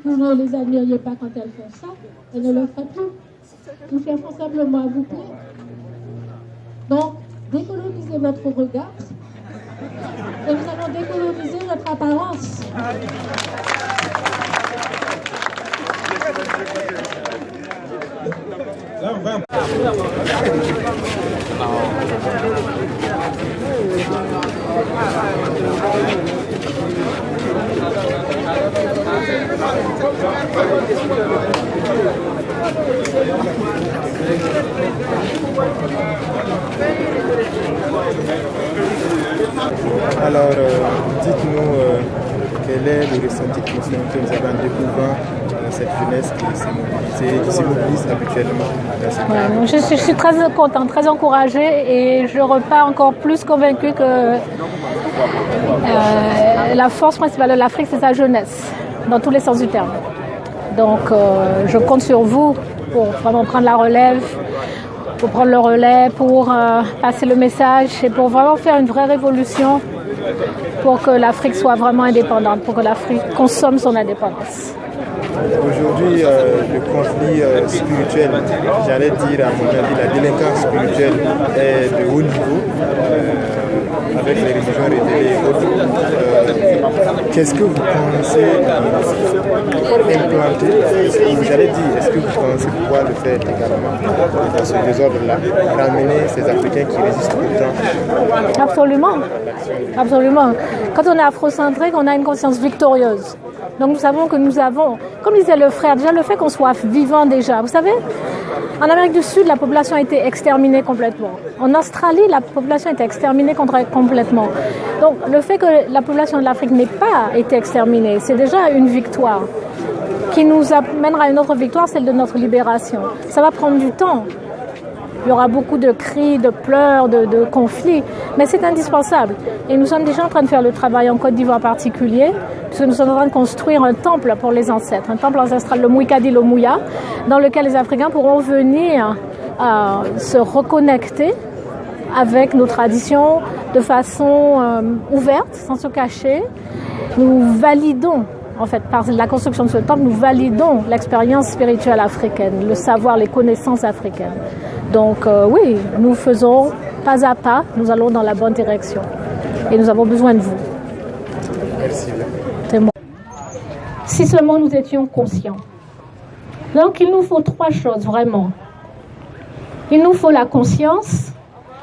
vous ne les admiriez pas quand elles font ça, elles ne le feraient plus. Nous cherchons simplement à vous plaire. Donc, décolonisez votre regard et nous allons décoloniser notre apparence. Alors, dites-nous quel est le ressenti que vous avez en découvrant cette jeunesse qui s'immobilise habituellement dans cette ouais, je suis très contente, très encouragée et je repars encore plus convaincue que la force principale de l'Afrique, c'est sa jeunesse, dans tous les sens du terme. Donc, je compte sur vous pour vraiment prendre la relève, pour prendre le relais, pour passer le message et pour vraiment faire une vraie révolution pour que l'Afrique soit vraiment indépendante, pour que l'Afrique consomme son indépendance. Aujourd'hui, le conflit spirituel, j'allais dire à mon avis, la délinquance spirituelle est de haut niveau avec les religions révélées et autres. Qu'est-ce que vous pensez implanter? J'allais dire, est-ce que vous pensez pouvoir le faire également dans ce désordre-là, ramener ces Africains qui résistent autant? Absolument, absolument. Quand on est afrocentrique, on a une conscience victorieuse. Donc nous savons que nous avons, comme disait le frère, déjà le fait qu'on soit vivant déjà. Vous savez, en Amérique du Sud, la population a été exterminée complètement. En Australie, la population a été exterminée complètement. Donc le fait que la population de l'Afrique n'ait pas été exterminée, c'est déjà une victoire qui nous amènera à une autre victoire, celle de notre libération. Ça va prendre du temps. Il y aura beaucoup de cris, de pleurs, de conflits, mais c'est indispensable. Et nous sommes déjà en train de faire le travail en Côte d'Ivoire en particulier, puisque nous sommes en train de construire un temple pour les ancêtres, un temple ancestral, le Moukadi Lomouya, dans lequel les Africains pourront venir se reconnecter avec nos traditions de façon ouverte, sans se cacher. Nous validons, en fait, par la construction de ce temple, nous validons l'expérience spirituelle africaine, le savoir, les connaissances africaines. Donc oui, nous faisons pas à pas, nous allons dans la bonne direction. Et nous avons besoin de vous. Merci. C'est moi. Si seulement nous étions conscients. Donc il nous faut trois choses vraiment. Il nous faut la conscience,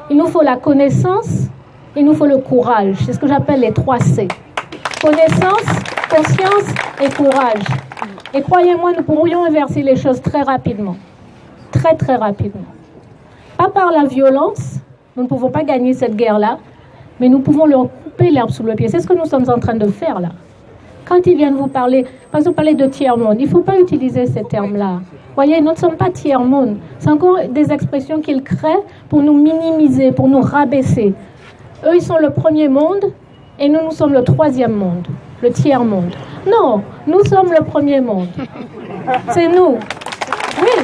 il nous faut la connaissance, il nous faut le courage. C'est ce que j'appelle les 3 C. Connaissance, conscience et courage. Et croyez-moi, nous pourrions inverser les choses très rapidement. Très très rapidement. Pas par la violence, nous ne pouvons pas gagner cette guerre-là, mais nous pouvons leur couper l'herbe sous le pied. C'est ce que nous sommes en train de faire là. Quand ils viennent vous parler, par exemple, parler de tiers-monde, il ne faut pas utiliser ces termes-là. Vous voyez, nous ne sommes pas tiers-monde. C'est encore des expressions qu'ils créent pour nous minimiser, pour nous rabaisser. Eux, ils sont le premier monde et nous, nous sommes le 3e monde, le tiers-monde. Non, nous sommes le premier monde. C'est nous. Oui.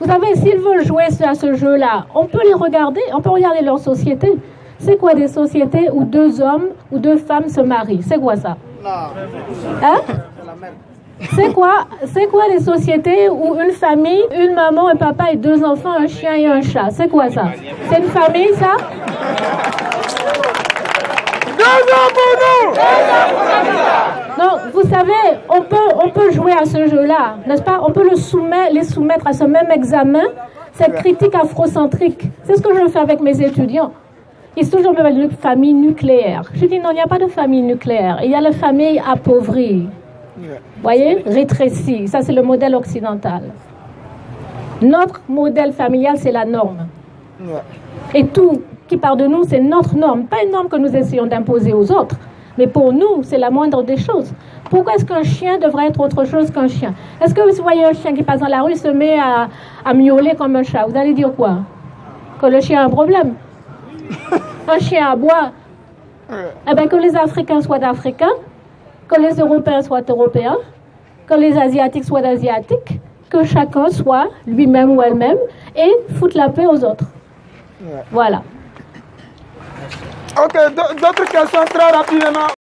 Vous savez, s'ils veulent jouer à ce jeu-là, on peut les regarder, on peut regarder leur société. C'est quoi des sociétés où 2 hommes ou 2 femmes se marient? C'est quoi ça? Hein? C'est quoi les sociétés où une famille, une maman, un papa et 2 enfants, un chien et un chat? C'est quoi ça? C'est une famille, ça? Donc, vous savez, on peut jouer à ce jeu-là, n'est-ce pas? On peut les soumettre à ce même examen, cette critique afrocentrique. C'est ce que je fais avec mes étudiants. Ils sont toujours de famille nucléaire. Je dis non, il n'y a pas de famille nucléaire. Il y a la famille appauvrie. Vous voyez? Rétrécie. Ça, c'est le modèle occidental. Notre modèle familial, c'est la norme. Et tout qui part de nous, c'est notre norme. Pas une norme que nous essayons d'imposer aux autres. Mais pour nous, c'est la moindre des choses. Pourquoi est-ce qu'un chien devrait être autre chose qu'un chien? Est-ce que vous voyez un chien qui passe dans la rue se met à miauler comme un chat? Vous allez dire quoi? Que le chien a un problème. Un chien aboie. Eh bien, que les Africains soient Africains, que les Européens soient Européens, que les Asiatiques soient Asiatiques, que chacun soit lui-même ou elle-même et foutre la paix aux autres. Voilà. Ok, d'autres questions très rapidement.